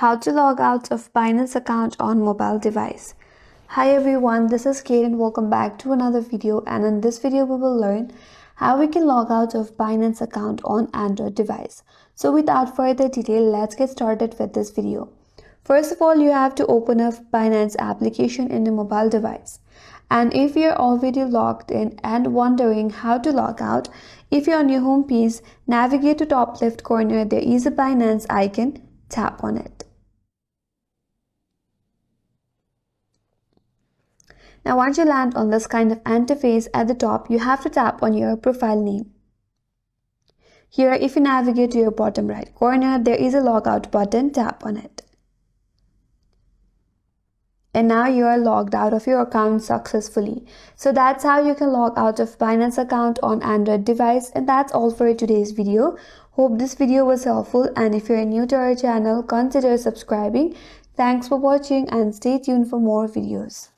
How to log out of Binance account on mobile device. Hi everyone, this is Kate and welcome back to another video, and in this video we will learn how we can log out of Binance account on Android device. So without further detail, let's get started with this video. First of all, you have to open a Binance application in the mobile device. And if you're already logged in and wondering how to log out, if you're on your home page, navigate to top left corner, there is a Binance icon, tap on it. Now once you land on this kind of interface, at the top you have to tap on your profile name. Here, if you navigate to your bottom right corner, there is a logout button, tap on it. And now you are logged out of your account successfully. So that's how you can log out of Binance account on Android device, and that's all for today's video. Hope this video was helpful, and if you're new to our channel, consider subscribing. Thanks for watching and stay tuned for more videos.